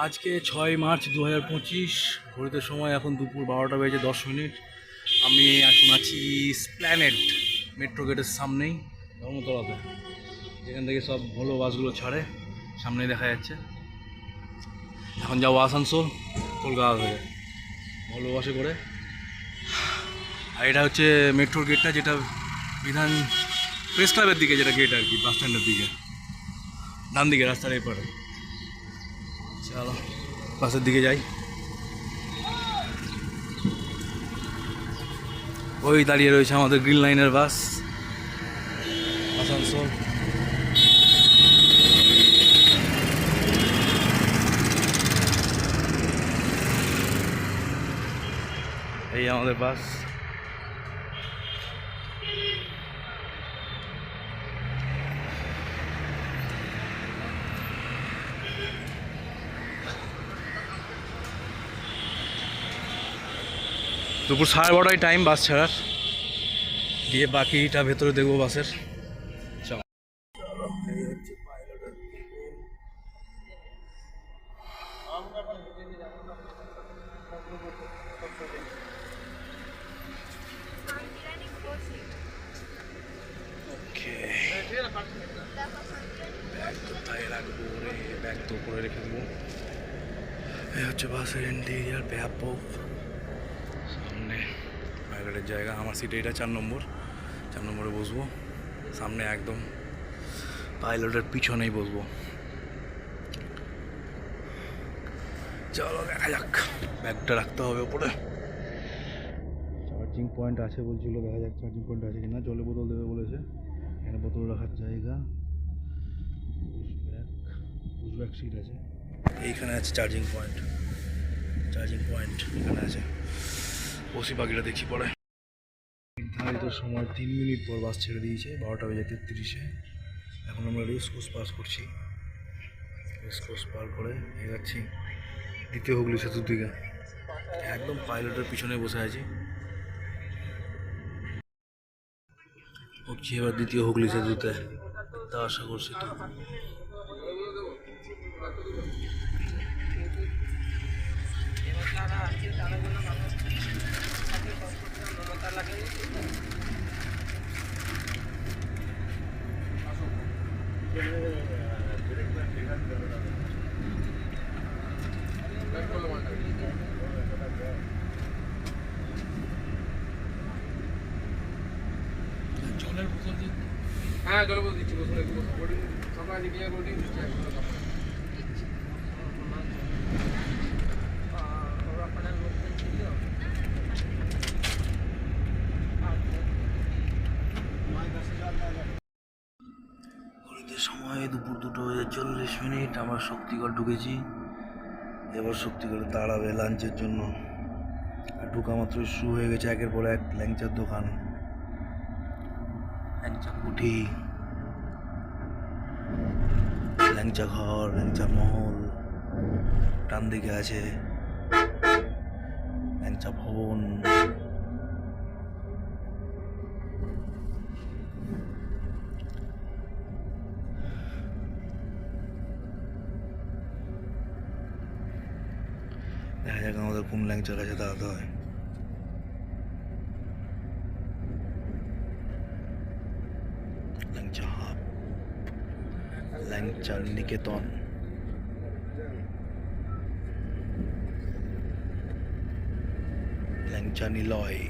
আজকে 6 মার্চ 2025, ঘড়িতে সময় এখন দুপুর 12টা বেজে 10 মিনিট। আমি এখন আছি স্প্ল্যানেড মেট্রো গেটের সামনেই, ধর্মতলাতে, যেখান থেকে সব ভলো বাসগুলো ছাড়ে, সামনেই দেখা যাচ্ছে। এখন যাবো আসানসোল কলকাতা থেকে ভলো বাসে করে। আর এটা হচ্ছে মেট্রোর গেটটা, যেটা বিধান প্রেস ক্লাবের দিকে, যেটা গেট আর কি, বাস স্ট্যান্ডের দিকে, ডান দিকে রাস্তার এপারে। চলো বাসের দিকে যাই। ওই দাঁড়িয়ে রয়েছে আমাদের গ্রিন লাইনের বাস, আসানসোল। এই আমাদের বাস। দুপুর 12:30টায় টাইম বাস ছাড়ার, গিয়ে বাকিটা ভেতরে দেখবো বাসের। ব্যাগ কোথায় রাখবো রে? ব্যাগ তো উপরে রেখে দেবো। এই হচ্ছে বাসের ইন্টেরিয়ার, ব্যাপক। সামনে পাইলটের জায়গা, আমার সিটে এটা 4 নম্বরে বসবো। সামনে একদম পাইলটের পিছনেই বসবো। চলো দেখা যাক, ব্যাগটা রাখতে হবে ওপরে। চার্জিং পয়েন্ট আছে বলছিল, দেখা যাক চার্জিং পয়েন্ট আছে কিনা। জলের বোতল দেবে বলেছে, এখানে বোতল রাখার জায়গা। পুশব্যাক সিট আছে, এইখানে আছে চার্জিং পয়েন্ট এখানে আছে। বসি, বাকিটা দেখি পরে। নির্ধারিত সময় 3 মিনিট পর বাস ছেড়ে দিয়েছে, 12টা বেজে 33-এ। এখন আমরা রেসকোর্স পাস করছি, রেসকোর্স পার করে এগাচ্ছি দ্বিতীয় হুগলি সেতুর দিকে। একদম পাইলটের পিছনে বসে আছি, উঠছি এবার দ্বিতীয় হুগলি সেতুতে। তা আশা করছি তো। জলের বোতল দিন। হ্যাঁ, জলের বোতল দিচ্ছি। সময় দুপুর 2:40। আমরা শক্তিগড় ঢুকেছি, এবার শক্তিগড়ে দাঁড়াবে লাঞ্চের জন্য। আর ঢুকা মাত্র শুরু হয়ে গেছে একের পর এক ল্যাংচার দোকান, ল্যাংচা কুঠি, ল্যাংচা ঘর, ল্যাংচা মহল। ডান দিকে আছে ল্যাংচা ভবন। দেখা যাক আমাদের কোন ল্যাংচার কাছে দাঁড়াতে হয়। ল্যাংচা হাব, ল্যাংচা নিকেতন, ল্যাংচা নিলয়।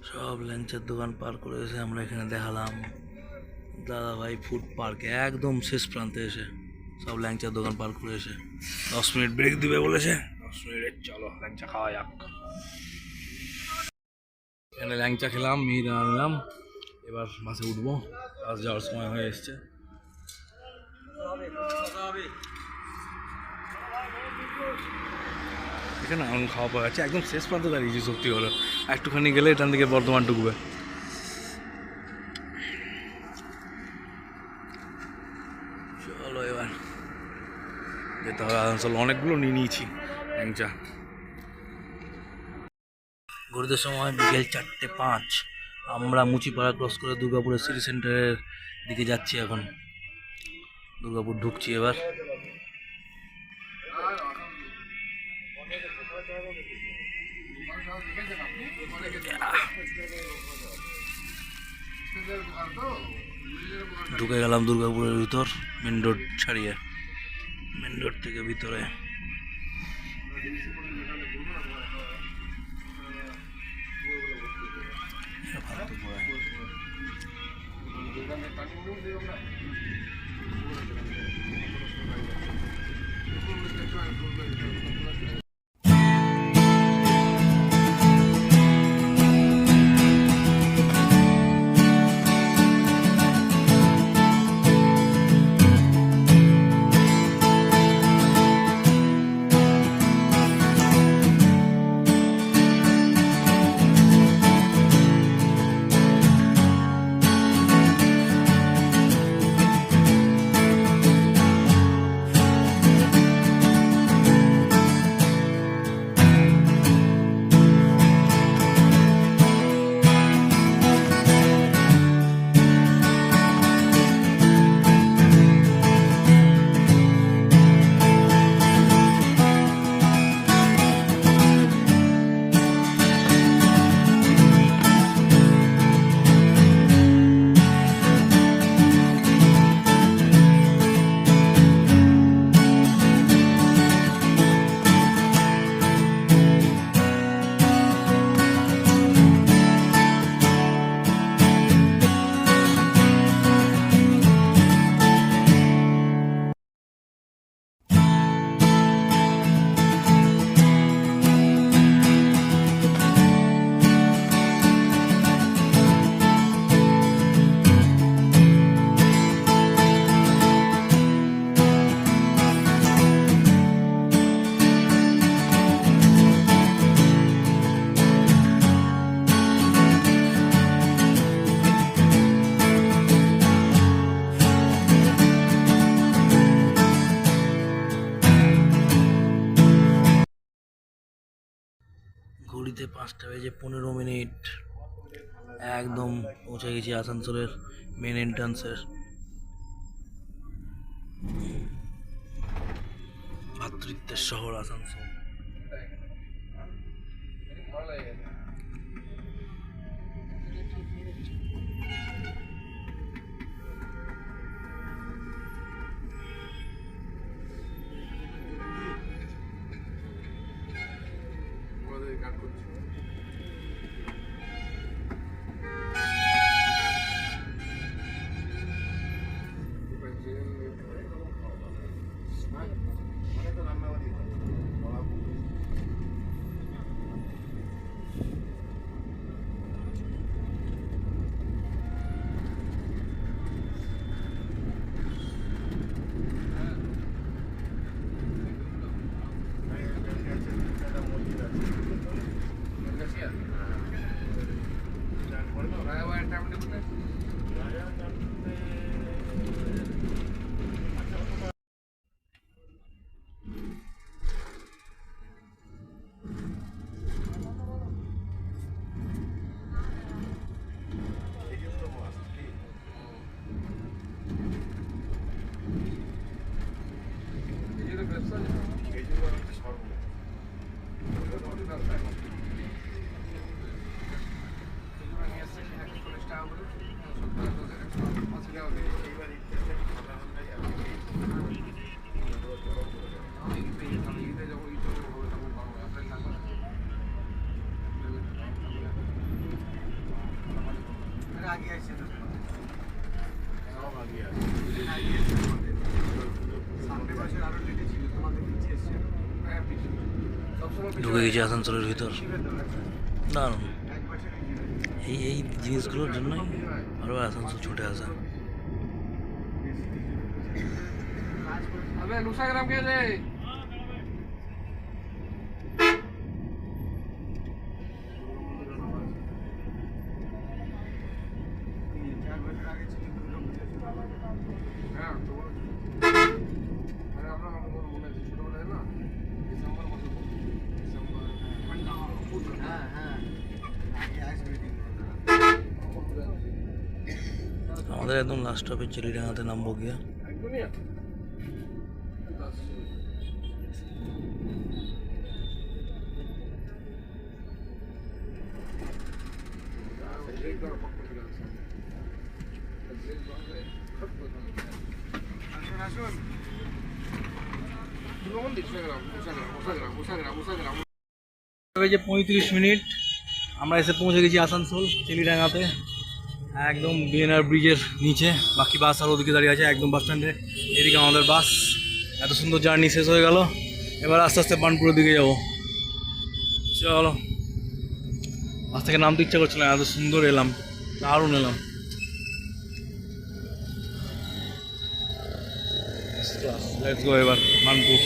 সব ল্যাংচার দোকান পার করে এসে আমরা এখানে দেখালাম দাদা ভাই ফুড পার্কে একদম শেষ প্রান্তে এসে সব ল্যাংচার দোকান পার করে এসে 10 মিনিট ব্রেক দিবে বলেছে। 10 মিনিট চলো ল্যাংচা খাওয়া যাক। এখানে ল্যাংচা খেলাম, মিহিদানা আনলাম, এবার বাসে উঠবো, বাস যাওয়ার সময় হয়ে এসছে। এখানে আম খাওয়া পাওয়া যাচ্ছে, একদম শেষ প্রান্তে দাঁড়িয়েছি সত্যি হলো, একটুখানি গেলে এখান থেকে বর্ধমান ঢুকবে। চলো এবার যেতে হবে আসানসোল, অনেকগুলো নিয়ে নিয়েছি ল্যাংচা। ঘুরতে সময় বিকেল 4:05, আমরা মুচিপাড়া ক্রস করে দুর্গাপুরের সিটি সেন্টারের দিকে যাচ্ছি। এখন দুর্গাপুর ঢুকছি এবার। ঢুকে গেলাম দুর্গাপুরের ভিতর, মেন রোড ছাড়িয়ে, মেন রোড থেকে ভিতরে। ঘড়িতে 5:15, একদম পৌঁছে গেছি আসানসোলের মেন এন্ট্রান্সের। ভাতৃত্বের শহর আসানসোল। ঢুকে গেছি আসানসোলের ভিতর। দারুণ, এই জিনিসগুলোর জন্যই আরও আসানসোল ছুটে আসা। আমাদের একদম লাস্ট স্টপে চিলিডাঙ্গাতে নামবো গিয়া। বেজে 35 মিনিট আমরা এসে পৌঁছে গেছি আসানসোল চিলিডাঙ্গাতে, একদম বিএনআর ব্রিজের নিচে। বাকি বাস আর ওদিকে দাঁড়িয়ে আছে একদম বাস স্ট্যান্ডে, এদিকে আমাদের বাস। এত সুন্দর জার্নি শেষ হয়ে গেল, এবার আস্তে আস্তে বার্নপুরের দিকে যাবো। চলো, বাস থেকে নামতে ইচ্ছা করছিল না, এত সুন্দর এলাম, দারুণ এলাম। লেটস গো এবার বার্নপুর।